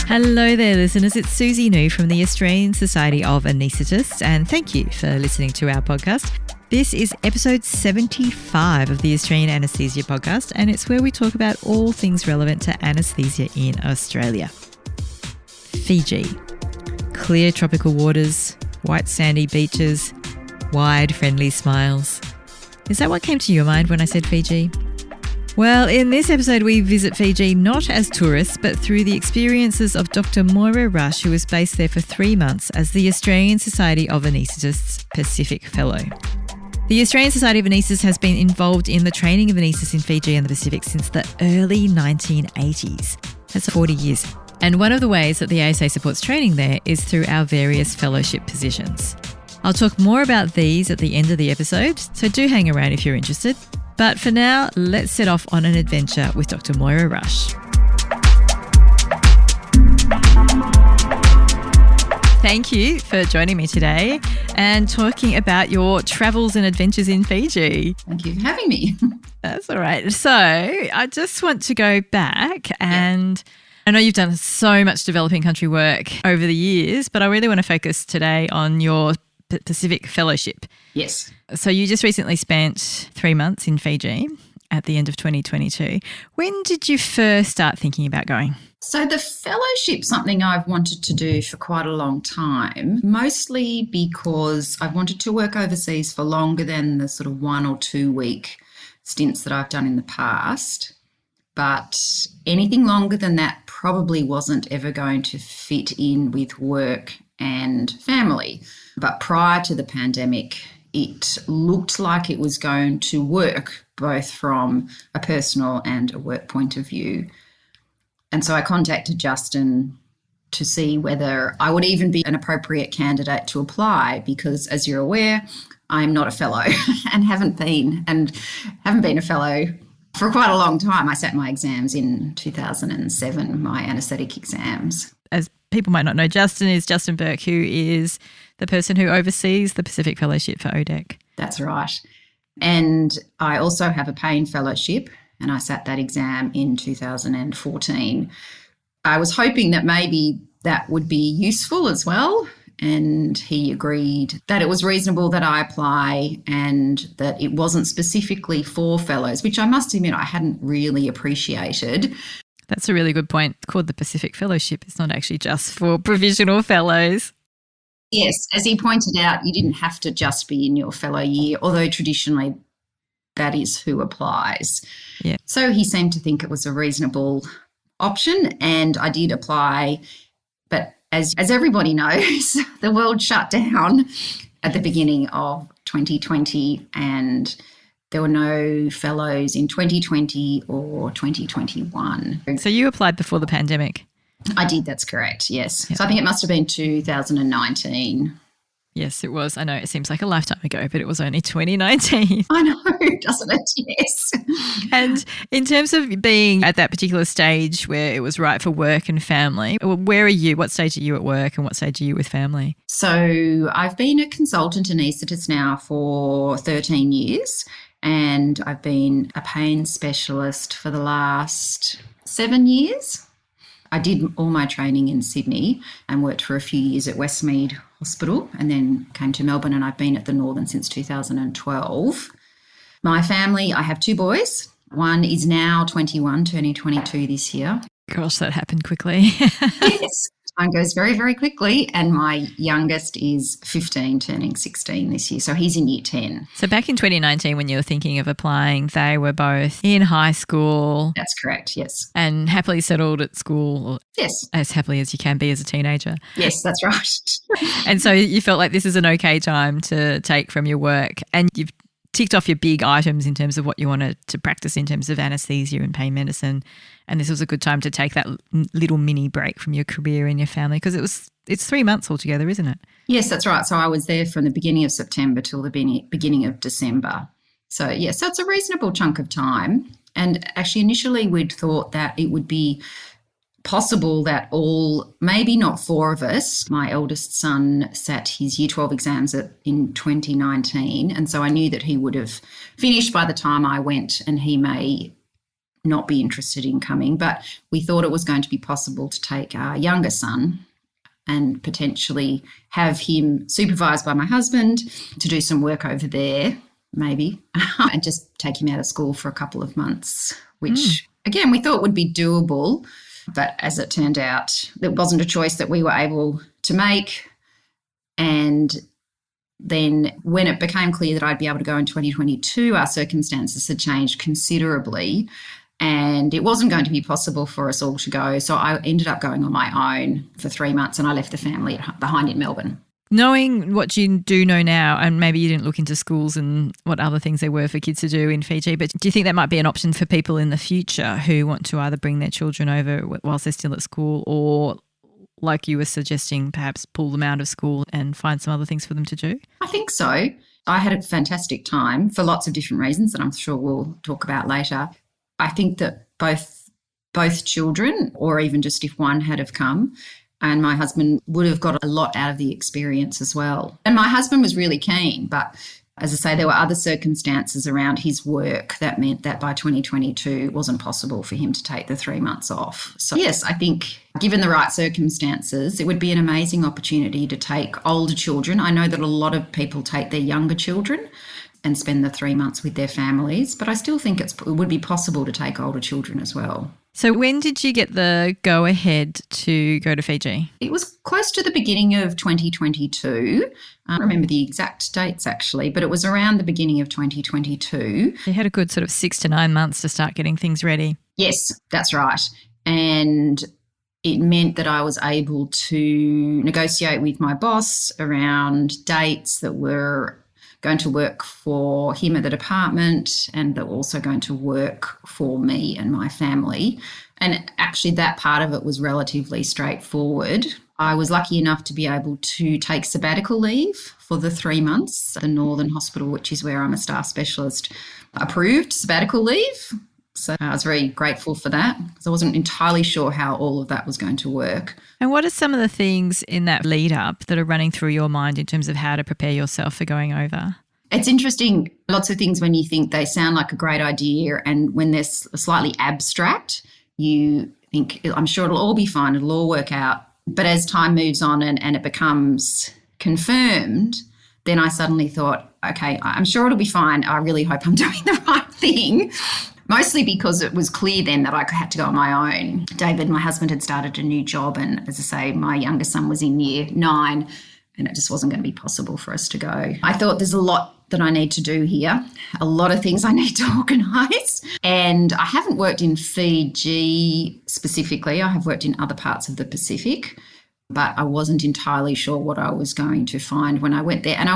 Hello there, listeners. It's Susie New from the Australian Society of Anaesthetists, and thank you for listening to our podcast. This is episode 75 of the Australian Anaesthesia podcast, and it's where we talk about all things relevant to anaesthesia in Australia. Fiji. Clear tropical waters, white sandy beaches, wide friendly smiles. Is that what came to your mind when I said Fiji? Well, in this episode, we visit Fiji not as tourists, but through the experiences of Dr Moira Rush, who was based there for 3 months as the Australian Society of Anaesthetists Pacific Fellow. The Australian Society of Anaesthetists has been involved in the training of anaesthetists in Fiji and the Pacific since the early 1980s. That's 40 years. And one of the ways that the ASA supports training there is through our various fellowship positions. I'll talk more about these at the end of the episode, so do hang around if you're interested. But for now, let's set off on an adventure with Dr Moira Rush. Thank you for joining me today and talking about your travels and adventures in Fiji. Thank you for having me. That's all right. So I just want to go back and I know you've done so much developing country work over the years, but I really want to focus today on your Pacific Fellowship. Yes. So you just recently spent 3 months in Fiji at the end of 2022. When did you first start thinking about going? So the fellowship's something I've wanted to do for quite a long time, mostly because I've wanted to work overseas for longer than the sort of 1 or 2 week stints that I've done in the past. But anything longer than that probably wasn't ever going to fit in with work and family. But prior to the pandemic, it looked like it was going to work both from a personal and a work point of view. And so I contacted Justin to see whether I would even be an appropriate candidate to apply because, as you're aware, I'm not a fellow and haven't been a fellow for quite a long time. I sat my exams in 2007, my anaesthetic exams. As people might not know, Justin is Justin Burke, who is the person who oversees the Pacific Fellowship for ODEC. That's right. And I also have a pain fellowship, and I sat that exam in 2014. I was hoping that maybe that would be useful as well, and he agreed that it was reasonable that I apply and that it wasn't specifically for fellows, which I must admit I hadn't really appreciated. That's a really good point. It's called the Pacific Fellowship. It's not actually just for provisional fellows. Yes, as he pointed out, you didn't have to just be in your fellow year, although traditionally that is who applies. Yeah. So he seemed to think it was a reasonable option, and I did apply. But as everybody knows, the world shut down at the beginning of 2020 and there were no fellows in 2020 or 2021. So you applied before the pandemic? I did, that's correct, yes. Yep. So I think it must have been 2019. Yes, it was. I know it seems like a lifetime ago, but it was only 2019. I know, doesn't it? Yes. And in terms of being at that particular stage where it was right for work and family, where are you? What stage are you at work and what stage are you with family? So I've been a consultant anaesthetist now for 13 years. And I've been a pain specialist for the last 7 years. I did all my training in Sydney and worked for a few years at Westmead Hospital and then came to Melbourne, and I've been at the Northern since 2012. My family, I have 2 boys. One is now 21, turning 22 this year. Gosh, that happened quickly. Yes. Time goes very, very quickly, and my youngest is 15, turning 16 this year, so he's in year 10. So back in 2019 when you were thinking of applying, they were both in high school. That's correct, yes. And happily settled at school. Yes. As happily as you can be as a teenager. Yes, that's right. And so you felt like this is an okay time to take from your work, and you've ticked off your big items in terms of what you wanted to practice in terms of anaesthesia and pain medicine. And this was a good time to take that little mini break from your career and your family because it's 3 months altogether, isn't it? Yes, that's right. So I was there from the beginning of September till the beginning of December. So, yeah, so it's a reasonable chunk of time. And actually initially we'd thought that it would be possible that all, maybe not 4 of us, my eldest son sat his year 12 exams in 2019, and so I knew that he would have finished by the time I went, and he may not be interested in coming. But we thought it was going to be possible to take our younger son and potentially have him supervised by my husband to do some work over there, maybe, and just take him out of school for a couple of months, which, again, we thought would be doable. But as it turned out, it wasn't a choice that we were able to make. And then when it became clear that I'd be able to go in 2022, our circumstances had changed considerably. And it wasn't going to be possible for us all to go. So I ended up going on my own for 3 months, and I left the family behind in Melbourne. Knowing what you do know now, and maybe you didn't look into schools and what other things there were for kids to do in Fiji, but do you think that might be an option for people in the future who want to either bring their children over whilst they're still at school, or, like you were suggesting, perhaps pull them out of school and find some other things for them to do? I think so. I had a fantastic time for lots of different reasons that I'm sure we'll talk about later. I think that both children, or even just if one had have come, and my husband would have got a lot out of the experience as well. And my husband was really keen, but as I say, there were other circumstances around his work that meant that by 2022 it wasn't possible for him to take the 3 months off. So yes, I think given the right circumstances, it would be an amazing opportunity to take older children. I know that a lot of people take their younger children and spend the 3 months with their families, but I still think it would be possible to take older children as well. So when did you get the go-ahead to go to Fiji? It was close to the beginning of 2022. I don't remember the exact dates actually, but it was around the beginning of 2022. You had a good sort of 6 to 9 months to start getting things ready. Yes, that's right. And it meant that I was able to negotiate with my boss around dates that were going to work for him at the department and that were also going to work for me and my family. And actually that part of it was relatively straightforward. I was lucky enough to be able to take sabbatical leave for the 3 months. The Northern Hospital, which is where I'm a staff specialist, approved sabbatical leave. So I was very grateful for that because I wasn't entirely sure how all of that was going to work. And what are some of the things in that lead up that are running through your mind in terms of how to prepare yourself for going over? It's interesting, lots of things when you think they sound like a great idea and when they're slightly abstract, you think, I'm sure it'll all be fine, it'll all work out. But as time moves on and it becomes confirmed, then I suddenly thought, okay, I'm sure it'll be fine. I really hope I'm doing the right thing. Mostly because it was clear then that I had to go on my own. David, my husband, had started a new job and, as I say, my younger son was in year 9 and it just wasn't going to be possible for us to go. I thought there's a lot that I need to do here, a lot of things I need to organise. And I haven't worked in Fiji specifically. I have worked in other parts of the Pacific, but I wasn't entirely sure what I was going to find when I went there. And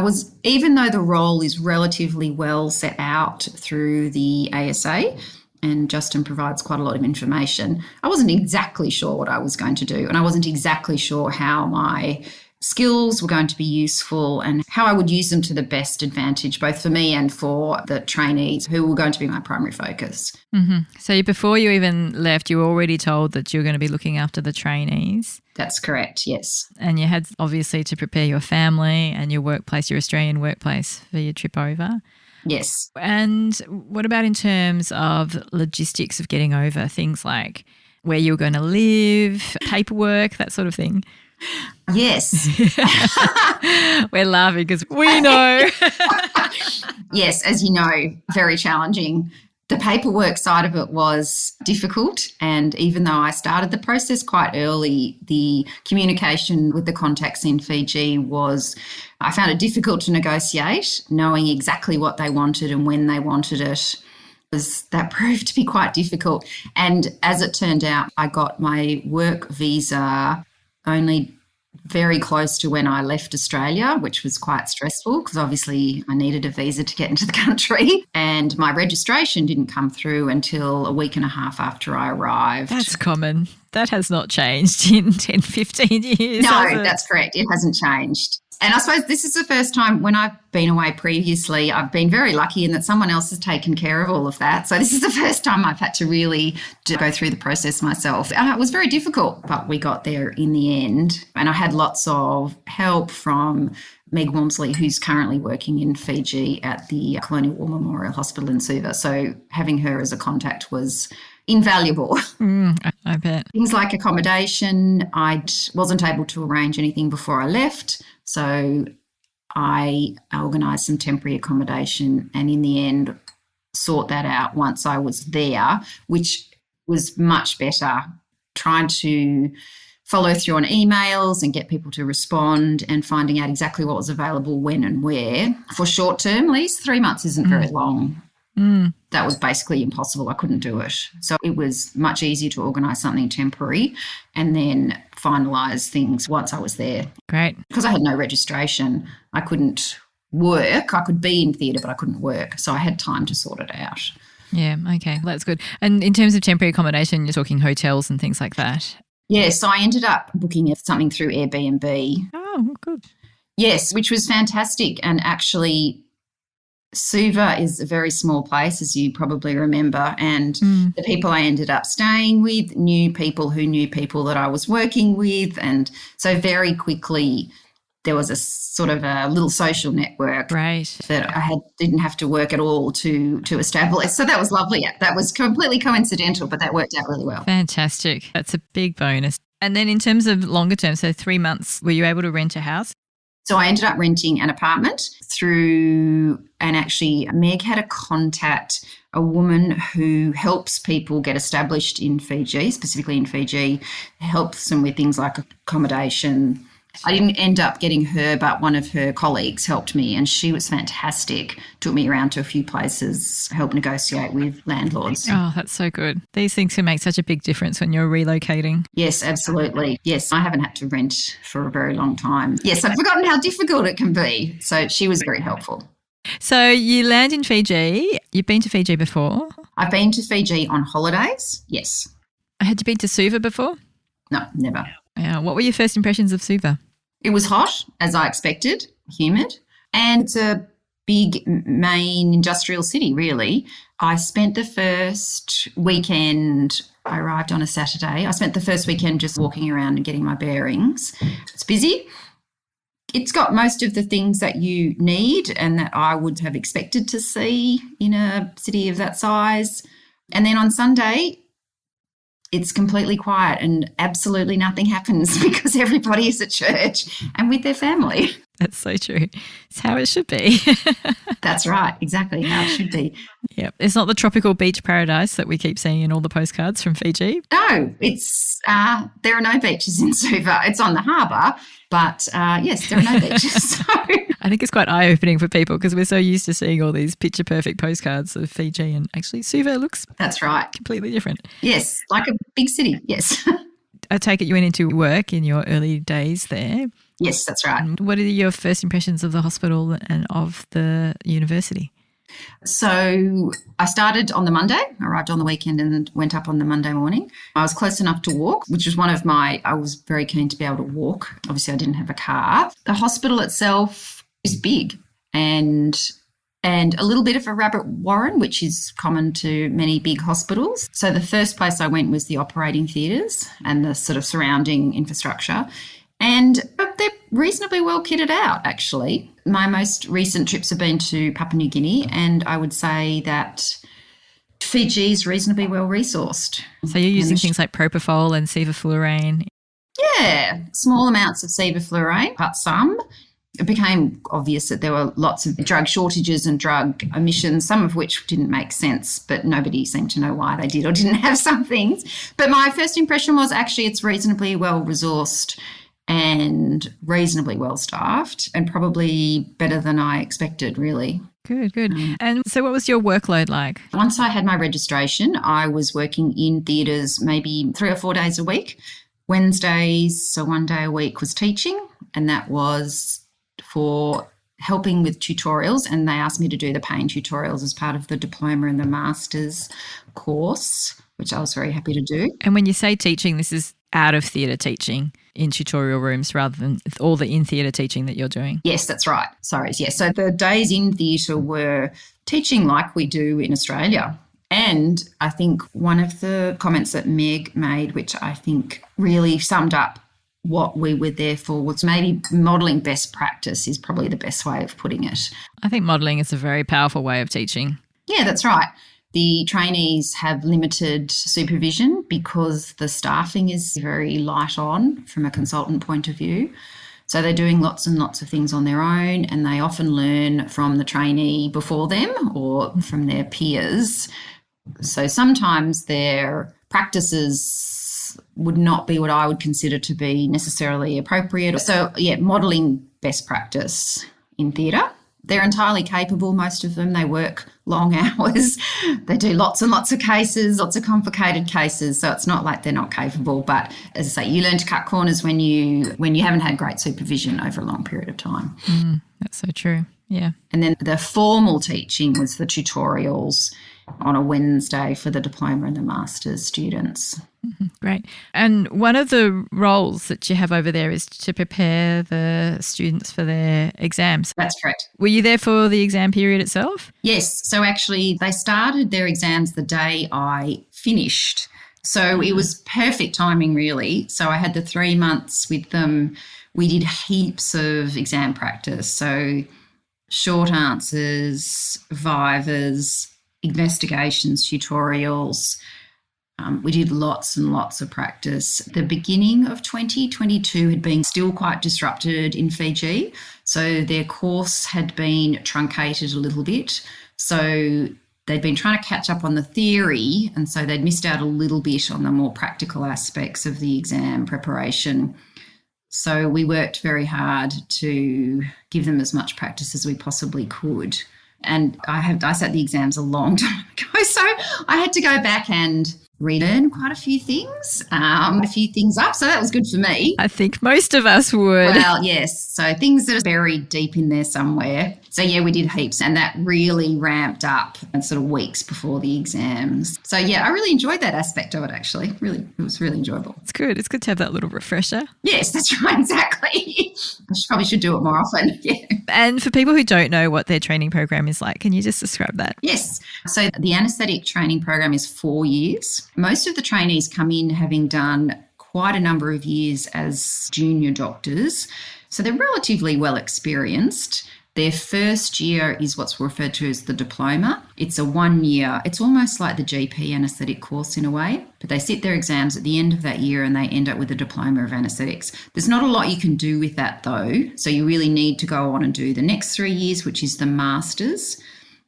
even though the role is relatively well set out through the ASA, and Justin provides quite a lot of information, I wasn't exactly sure what I was going to do. And I wasn't exactly sure how my skills were going to be useful and how I would use them to the best advantage, both for me and for the trainees who were going to be my primary focus. Mm-hmm. So before you even left, you were already told that you were going to be looking after the trainees. That's correct, yes. And you had obviously to prepare your family and your workplace, your Australian workplace for your trip over. Yes. And what about in terms of logistics of getting over, things like where you were going to live, paperwork, that sort of thing? Yes. We're laughing because we know. Yes, as you know, very challenging. The paperwork side of it was difficult, and even though I started the process quite early, the communication with the contacts in Fiji I found it difficult to negotiate, knowing exactly what they wanted and when they wanted it. That proved to be quite difficult. And as it turned out, I got my work visa only very close to when I left Australia, which was quite stressful because obviously I needed a visa to get into the country. And my registration didn't come through until a week and a half after I arrived. That's common. That has not changed in 10, 15 years. No, that's correct. It hasn't changed. And I suppose this is the first time when I've been away previously, I've been very lucky in that someone else has taken care of all of that. So this is the first time I've had to really go through the process myself. And it was very difficult, but we got there in the end. And I had lots of help from Meg Walmsley, who's currently working in Fiji at the Colonial War Memorial Hospital in Suva. So having her as a contact was invaluable. I bet. Things like accommodation, I wasn't able to arrange anything before I left, so I organised some temporary accommodation and in the end sort that out once I was there, which was much better, trying to follow through on emails and get people to respond and finding out exactly what was available when and where. For short-term lease, 3 months isn't very long. That was basically impossible. I couldn't do it. So it was much easier to organise something temporary and then finalise things once I was there. Great. Because I had no registration, I couldn't work. I could be in theatre, but I couldn't work. So I had time to sort it out. Yeah, okay, that's good. And in terms of temporary accommodation, you're talking hotels and things like that? Yeah, so I ended up booking something through Airbnb. Oh, good. Yes, which was fantastic. And actually, Suva is a very small place, as you probably remember, and the people I ended up staying with knew people who knew people that I was working with, and so very quickly there was a sort of a little social network that I didn't have to work at all to establish. So that was lovely. That was completely coincidental, but that worked out really well. Fantastic. That's a big bonus. And then in terms of longer term, so 3 months, were you able to rent a house? So I ended up renting an apartment and actually Meg had a contact, a woman who helps people get established in Fiji, specifically in Fiji, helps them with things like accommodation. I didn't end up getting her, but one of her colleagues helped me and she was fantastic, took me around to a few places, helped negotiate with landlords. Oh, that's so good. These things can make such a big difference when you're relocating. Yes, absolutely. Yes, I haven't had to rent for a very long time. Yes, I've forgotten how difficult it can be. So she was very helpful. So you land in Fiji. You've been to Fiji before? I've been to Fiji on holidays, yes. Had you been to Suva before? No, never. What were your first impressions of Suva? It was hot, as I expected, humid, and it's a big main industrial city, really. I spent the first weekend, I arrived on a Saturday. I spent the first weekend just walking around and getting my bearings. It's busy. It's got most of the things that you need and that I would have expected to see in a city of that size. And then on Sunday, it's completely quiet and absolutely nothing happens because everybody is at church and with their family. That's so true. It's how it should be. That's right, exactly how it should be. Yeah, it's not the tropical beach paradise that we keep seeing in all the postcards from Fiji. No, it's there are no beaches in Suva. It's on the harbour, but yes, there are no beaches. So. I think it's quite eye-opening for people because we're so used to seeing all these picture-perfect postcards of Fiji, and actually Suva looks that's right, completely different. Yes, like a big city, yes. I take it you went into work in your early days there. Yes, that's right. And what are your first impressions of the hospital and of the university? So I started on the Monday, arrived on the weekend and went up on the Monday morning. I was close enough to walk, which was I was very keen to be able to walk. Obviously, I didn't have a car. The hospital itself is big and a little bit of a rabbit warren, which is common to many big hospitals. So the first place I went was the operating theatres and the sort of surrounding infrastructure. And they're reasonably well kitted out, actually. My most recent trips have been to Papua New Guinea, and I would say that Fiji is reasonably well resourced. So you're using things like propofol and sevoflurane? Yeah, small amounts of sevoflurane, but some. It became obvious that there were lots of drug shortages and drug omissions, some of which didn't make sense, but nobody seemed to know why they did or didn't have some things. But my first impression was actually it's reasonably well resourced and reasonably well staffed and probably better than I expected, really. Good. And so what was your workload like? Once I had my registration, I was working in theatres maybe 3 or 4 days a week. Wednesdays, so 1 day a week was teaching, and that was for helping with tutorials, and they asked me to do the pain tutorials as part of the diploma and the master's course, which I was very happy to do. And when you say teaching, this is out of theatre teaching in tutorial rooms rather than all the in-theatre teaching that you're doing? Yes, that's right. Sorry, yes. So the days in theatre were teaching like we do in Australia. And I think one of the comments that Meg made, which I think really summed up what we were there for, was maybe modelling best practice is probably the best way of putting it. I think modelling is a very powerful way of teaching. Yeah, that's right. The trainees have limited supervision because the staffing is very light on from a consultant point of view. So they're doing lots and lots of things on their own, and they often learn from the trainee before them or from their peers. So sometimes their practices would not be what I would consider to be necessarily appropriate. So, modelling best practice in theatre. They're entirely capable, most of them. They work long hours. They do lots and lots of cases, lots of complicated cases. So it's not like they're not capable. But as I say, you learn to cut corners when you haven't had great supervision over a long period of time. That's so true. Yeah. And then the formal teaching was the tutorials on a Wednesday for the diploma and the master's students. Great. And one of the roles that you have over there is to prepare the students for their exams. That's correct. Were you there for the exam period itself? Yes. So actually they started their exams the day I finished. So it was perfect timing, really. So I had the 3 months with them. We did heaps of exam practice. So short answers, vivas, investigations, tutorials. We did lots and lots of practice. The beginning of 2022 had been still quite disrupted in Fiji. So their course had been truncated a little bit. So they'd been trying to catch up on the theory, and so they'd missed out a little bit on the more practical aspects of the exam preparation. So we worked very hard to give them as much practice as we possibly could. And I sat the exams a long time ago, so I had to go back and relearn quite a few things up. So that was good for me. I think most of us would. Well, yes. So things that are buried deep in there somewhere. So, we did heaps, and that really ramped up and sort of weeks before the exams. So, I really enjoyed that aspect of it, actually. It was really enjoyable. It's good. It's good to have that little refresher. Yes, that's right, exactly. I probably should do it more often, yeah. And for people who don't know what their training program is like, can you just describe that? Yes. So the anaesthetic training program is 4 years. Most of the trainees come in having done quite a number of years as junior doctors. So they're relatively well experienced. Their first year is what's referred to as the diploma. It's a 1 year, it's almost like the GP anaesthetic course in a way, but they sit their exams at the end of that year and they end up with a diploma of anaesthetics. There's not a lot you can do with that though, so you really need to go on and do the next 3 years, which is the masters.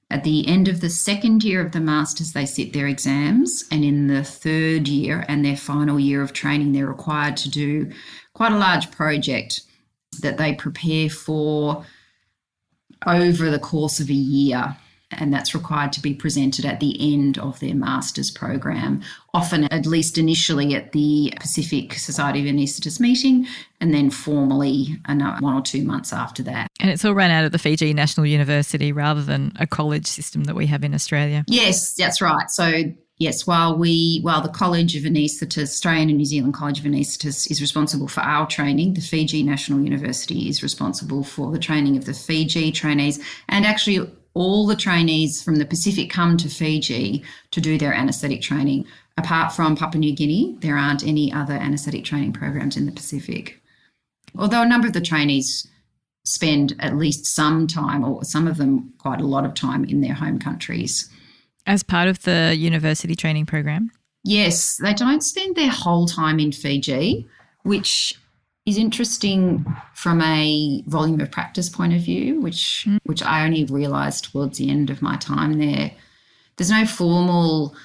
At the end of the second year of the masters, they sit their exams, and in the third year and their final year of training, they're required to do quite a large project that they prepare for over the course of a year, and that's required to be presented at the end of their master's program, often at least initially at the Pacific Society of Anaesthetists meeting, and then formally 1 or 2 months after that. And it's all run out of the Fiji National University rather than a college system that we have in Australia. Yes, that's right. So yes, while the College of Anaesthetists, Australian and New Zealand College of Anaesthetists, is responsible for our training, the Fiji National University is responsible for the training of the Fiji trainees, and actually all the trainees from the Pacific come to Fiji to do their anaesthetic training. Apart from Papua New Guinea, there aren't any other anaesthetic training programs in the Pacific. Although a number of the trainees spend at least some time, or some of them quite a lot of time, in their home countries. As part of the university training program? Yes, they don't spend their whole time in Fiji, which is interesting from a volume of practice point of view, which I only realised towards the end of my time there. There's no formal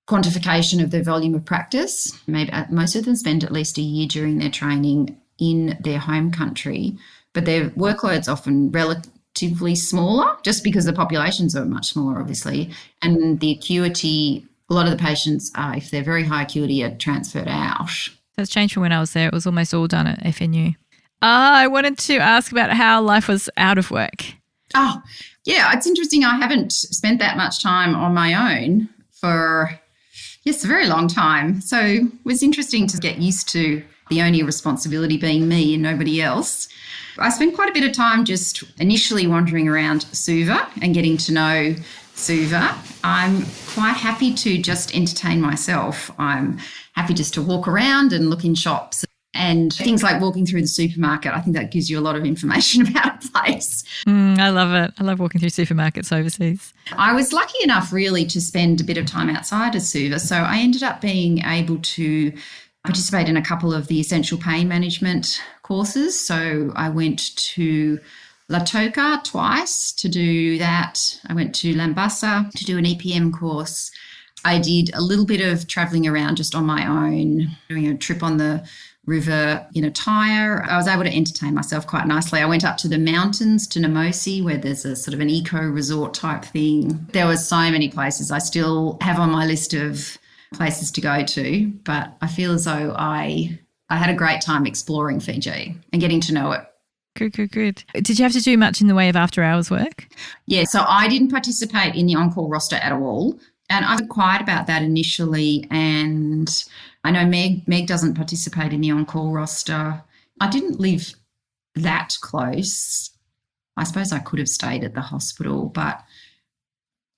quantification of their volume of practice. Maybe most of them spend at least a year during their training in their home country, but their workload's often relatively smaller, just because the populations are much smaller, obviously, and the acuity, a lot of the patients are, if they're very high acuity, are transferred out. That's changed from when I was there. It was almost all done at FNU. I wanted to ask about how life was out of work. Oh, yeah, it's interesting. I haven't spent that much time on my own for, a very long time. So it was interesting to get used to the only responsibility being me and nobody else. I spent quite a bit of time just initially wandering around Suva and getting to know Suva. I'm quite happy to just entertain myself. I'm happy just to walk around and look in shops And things like walking through the supermarket, I think that gives you a lot of information about a place. I love it. I love walking through supermarkets overseas. I was lucky enough really to spend a bit of time outside of Suva. So I ended up being able to participate in a couple of the essential pain management courses. So I went to Lautoka twice to do that. I went to Lambasa to do an EPM course. I did a little bit of travelling around just on my own, doing a trip on the river in a tyre. I was able to entertain myself quite nicely. I went up to the mountains to Namosi, where there's a sort of an eco resort type thing. There were so many places I still have on my list of places to go to, but I feel as though I had a great time exploring Fiji and getting to know it. Good. Did you have to do much in the way of after hours work? Yeah, so I didn't participate in the on-call roster at all. And I was quiet about that initially, and I know Meg doesn't participate in the on-call roster. I didn't live that close. I suppose I could have stayed at the hospital, but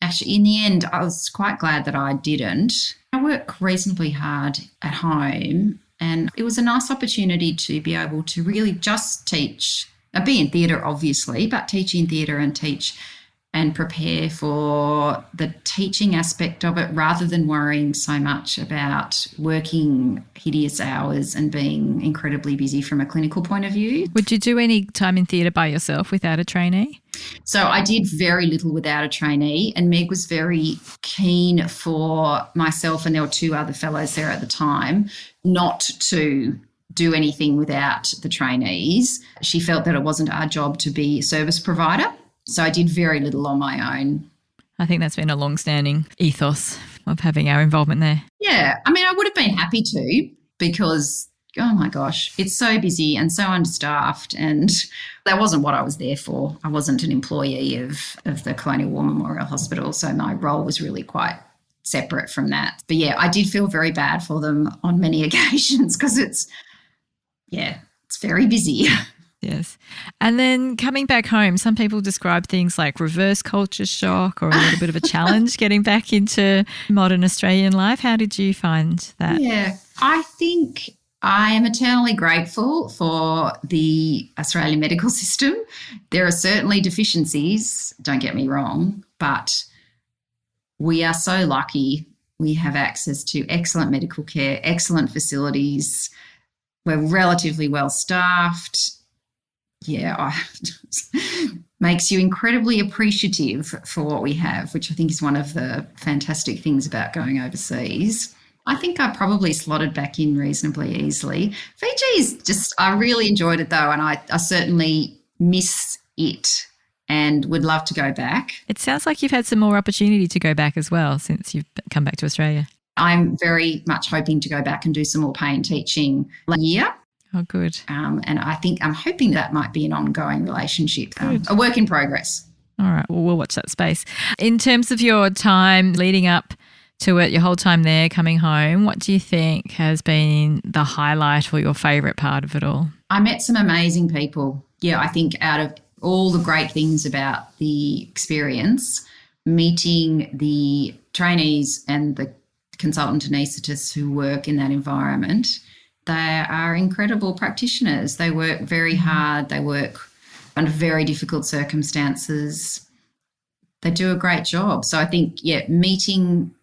actually in the end I was quite glad that I didn't. I work reasonably hard at home, and it was a nice opportunity to be able to really just teach, be in theatre obviously, but teach in theatre and teach and prepare for the teaching aspect of it rather than worrying so much about working hideous hours and being incredibly busy from a clinical point of view. Would you do any time in theatre by yourself without a trainee? So I did very little without a trainee, and Meg was very keen for myself, and there were 2 other fellows there at the time, not to do anything without the trainees. She felt that it wasn't our job to be a service provider. So I did very little on my own. I think that's been a long-standing ethos of having our involvement there. Yeah. I mean, I would have been happy to, because, oh my gosh, it's so busy and so understaffed, and that wasn't what I was there for. I wasn't an employee of the Colonial War Memorial Hospital, so my role was really quite separate from that. But, yeah, I did feel very bad for them on many occasions because it's very busy. Yes. And then coming back home, some people describe things like reverse culture shock or a little bit of a challenge getting back into modern Australian life. How did you find that? Yeah, I think I am eternally grateful for the Australian medical system. There are certainly deficiencies, don't get me wrong, but we are so lucky. We have access to excellent medical care, excellent facilities. We're relatively well staffed. Yeah, makes you incredibly appreciative for what we have, which I think is one of the fantastic things about going overseas. I think I probably slotted back in reasonably easily. Fiji is just, I really enjoyed it though, and I certainly miss it and would love to go back. It sounds like you've had some more opportunity to go back as well since you've come back to Australia. I'm very much hoping to go back and do some more pain teaching a year. Oh, good. And I'm hoping that might be an ongoing relationship, a work in progress. All right. Well, we'll watch that space. In terms of your time leading up to it, your whole time there, coming home, what do you think has been the highlight or your favourite part of it all? I met some amazing people. Yeah, I think out of all the great things about the experience, meeting the trainees and the consultant anaesthetists who work in that environment, they are incredible practitioners. They work very hard. They work under very difficult circumstances. They do a great job. So I think, yeah, meeting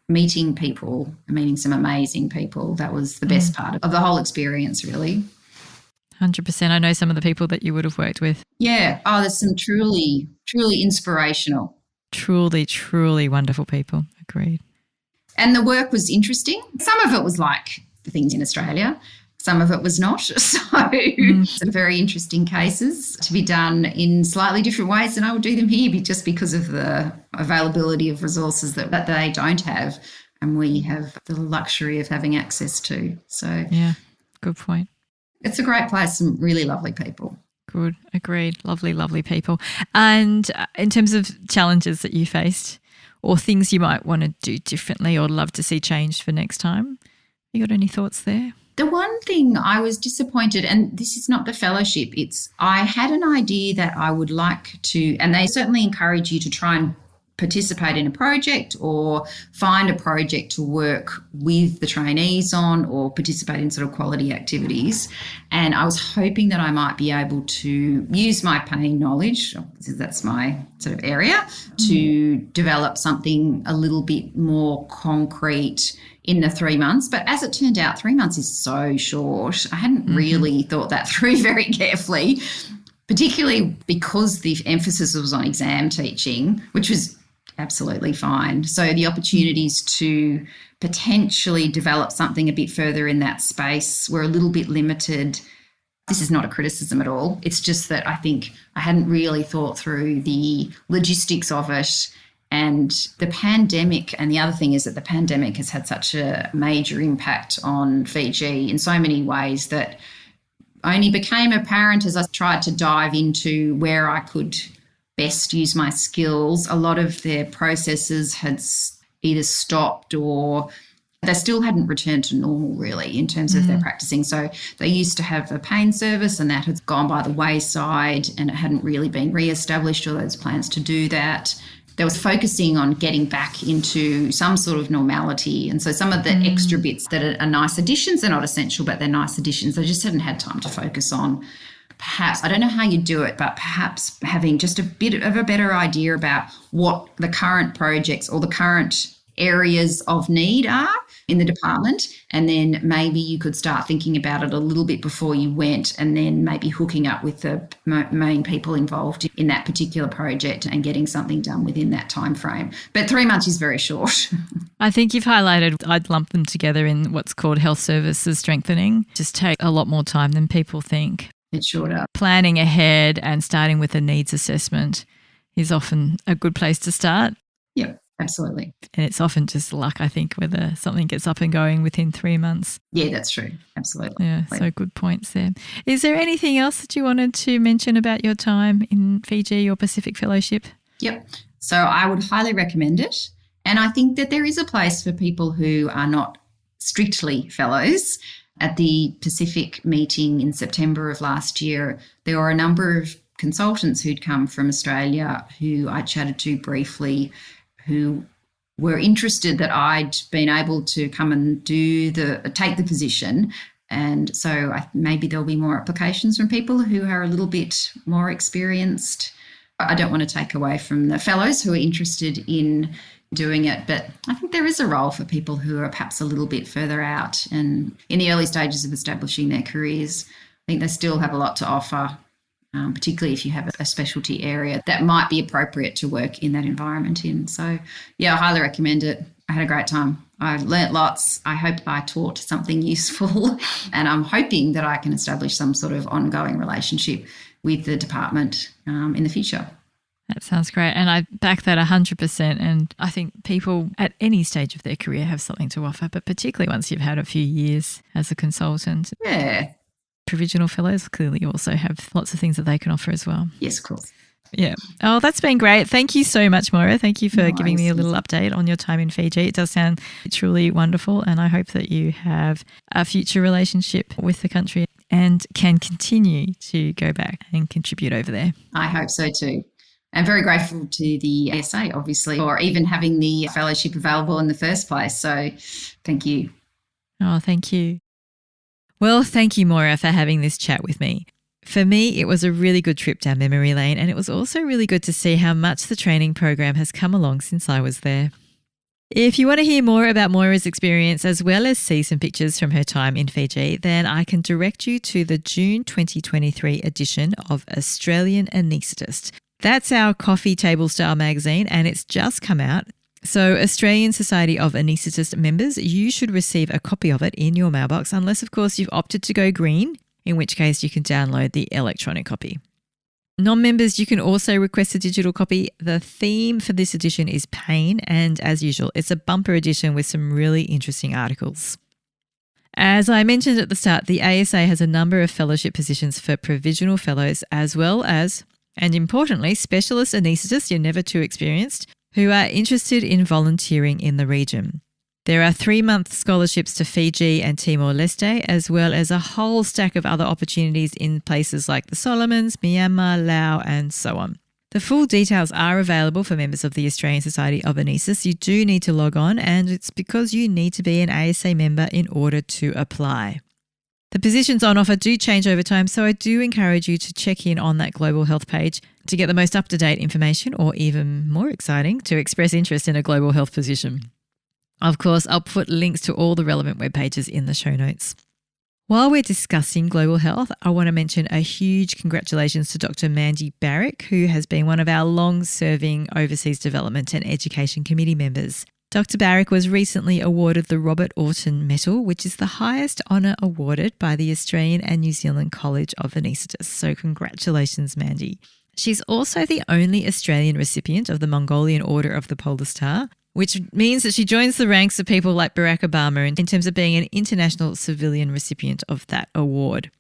people, meeting some amazing people, that was the best part of the whole experience, really. 100%. I know some of the people that you would have worked with. Yeah. Oh, there's some truly, truly inspirational. Truly, truly wonderful people. Agreed. And the work was interesting. Some of it was like the things in Australia. Some of it was not. So some very interesting cases to be done in slightly different ways than I would do them here, just because of the availability of resources that they don't have and we have the luxury of having access to. So yeah, good point. It's a great place, some really lovely people. Good, agreed. Lovely, lovely people. And in terms of challenges that you faced or things you might want to do differently or love to see changed for next time, you got any thoughts there? The one thing I was disappointed, and this is not the fellowship, it's I had an idea that I would like to, and they certainly encourage you to try and participate in a project or find a project to work with the trainees on or participate in sort of quality activities. And I was hoping that I might be able to use my pain knowledge, because that's my sort of area, to develop something a little bit more concrete in the 3 months. But as it turned out, 3 months is so short. I hadn't really thought that through very carefully, particularly because the emphasis was on exam teaching, which was absolutely fine. So the opportunities to potentially develop something a bit further in that space were a little bit limited. This is not a criticism at all. It's just that I think I hadn't really thought through the logistics of it. And the pandemic, and the other thing is that the pandemic has had such a major impact on Fiji in so many ways that only became apparent as I tried to dive into where I could best use my skills. A lot of their processes had either stopped or they still hadn't returned to normal, really, in terms of their practicing. So they used to have a pain service and that had gone by the wayside and it hadn't really been re-established, or those plans to do that. They was focusing on getting back into some sort of normality. And so some of the extra bits that are nice additions, they're not essential, but they're nice additions, they just hadn't had time to focus on. Perhaps, I don't know how you do it, but perhaps having just a bit of a better idea about what the current projects or the current areas of need are in the department, and then maybe you could start thinking about it a little bit before you went, and then maybe hooking up with the main people involved in that particular project and getting something done within that time frame. But 3 months is very short. I think you've highlighted, I'd lump them together in what's called health services strengthening. Just take a lot more time than people think. It sure does. Planning ahead and starting with a needs assessment is often a good place to start. Yep, absolutely. And it's often just luck, I think, whether something gets up and going within 3 months. Yeah, that's true. Absolutely. Yeah, so good points there. Is there anything else that you wanted to mention about your time in Fiji or Pacific Fellowship? Yep. So I would highly recommend it. And I think that there is a place for people who are not strictly fellows. At the Pacific meeting in September of last year, there were a number of consultants who'd come from Australia who I chatted to briefly, who were interested that I'd been able to come and take the position. And so maybe there'll be more applications from people who are a little bit more experienced. I don't want to take away from the fellows who are interested in doing it, but I think there is a role for people who are perhaps a little bit further out and in the early stages of establishing their careers. I think they still have a lot to offer, particularly if you have a specialty area that might be appropriate to work in that environment in. So, yeah, I highly recommend it. I had a great time. I learnt lots. I hope I taught something useful, and I'm hoping that I can establish some sort of ongoing relationship with the department in the future. That sounds great. And I back that 100%. And I think people at any stage of their career have something to offer, but particularly once you've had a few years as a consultant. Yeah. Provisional fellows clearly also have lots of things that they can offer as well. Yes, of course. Yeah. Oh, that's been great. Thank you so much, Moira. Thank you for giving me a little update on your time in Fiji. It does sound truly wonderful, and I hope that you have a future relationship with the country and can continue to go back and contribute over there. I hope so too. I'm very grateful to the ASA, obviously, or even having the fellowship available in the first place. So thank you. Oh, thank you. Well, thank you, Moira, for having this chat with me. For me, it was a really good trip down memory lane, and it was also really good to see how much the training program has come along since I was there. If you want to hear more about Moira's experience as well as see some pictures from her time in Fiji, then I can direct you to the June 2023 edition of Australian Anaesthetist. That's our coffee table style magazine, and it's just come out. So Australian Society of Anaesthetists members, you should receive a copy of it in your mailbox, unless of course you've opted to go green, in which case you can download the electronic copy. Non-members, you can also request a digital copy. The theme for this edition is pain, and as usual, it's a bumper edition with some really interesting articles. As I mentioned at the start, the ASA has a number of fellowship positions for provisional fellows as well as, and importantly, specialist anaesthetists, you're never too experienced, who are interested in volunteering in the region. There are 3-month scholarships to Fiji and Timor-Leste, as well as a whole stack of other opportunities in places like the Solomons, Myanmar, Laos, and so on. The full details are available for members of the Australian Society of Anaesthetists. You do need to log on, and it's because you need to be an ASA member in order to apply. The positions on offer do change over time, so I do encourage you to check in on that global health page to get the most up-to-date information, or even more exciting, to express interest in a global health position. Of course, I'll put links to all the relevant web pages in the show notes. While we're discussing global health, I want to mention a huge congratulations to Dr. Mandy Barrick, who has been one of our long-serving Overseas Development and Education Committee members. Dr. Barrick was recently awarded the Robert Orton Medal, which is the highest honour awarded by the Australian and New Zealand College of Anaesthetists. So congratulations, Mandy. She's also the only Australian recipient of the Mongolian Order of the Polar Star, which means that she joins the ranks of people like Barack Obama in terms of being an international civilian recipient of that award.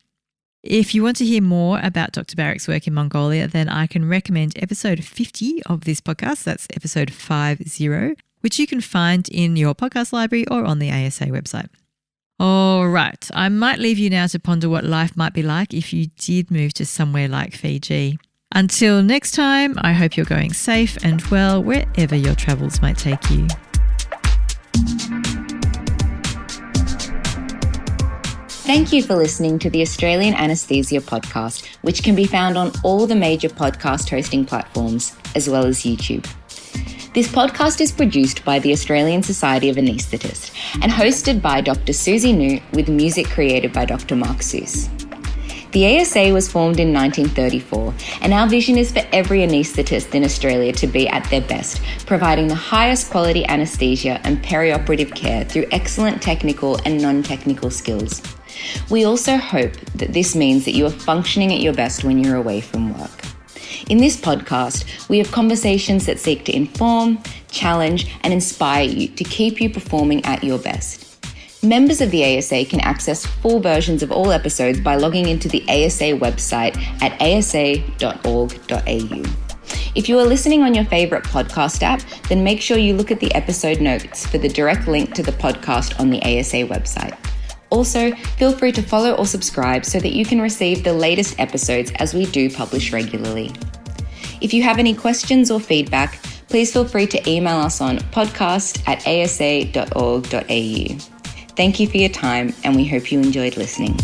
If you want to hear more about Dr. Barrick's work in Mongolia, then I can recommend episode 50 of this podcast. That's episode 50, which you can find in your podcast library or on the ASA website. All right, I might leave you now to ponder what life might be like if you did move to somewhere like Fiji. Until next time, I hope you're going safe and well wherever your travels might take you. Thank you for listening to the Australian Anaesthesia podcast, which can be found on all the major podcast hosting platforms, as well as YouTube. This podcast is produced by the Australian Society of Anaesthetists and hosted by Dr. Susie New, with music created by Dr. Mark Seuss. The ASA was formed in 1934, and our vision is for every anaesthetist in Australia to be at their best, providing the highest quality anaesthesia and perioperative care through excellent technical and non-technical skills. We also hope that this means that you are functioning at your best when you're away from work. In this podcast, we have conversations that seek to inform, challenge, and inspire you to keep you performing at your best. Members of the ASA can access full versions of all episodes by logging into the ASA website at asa.org.au. If you are listening on your favourite podcast app, then make sure you look at the episode notes for the direct link to the podcast on the ASA website. Also, feel free to follow or subscribe so that you can receive the latest episodes as we do publish regularly. If you have any questions or feedback, please feel free to email us on podcast@asa.org.au. Thank you for your time, and we hope you enjoyed listening.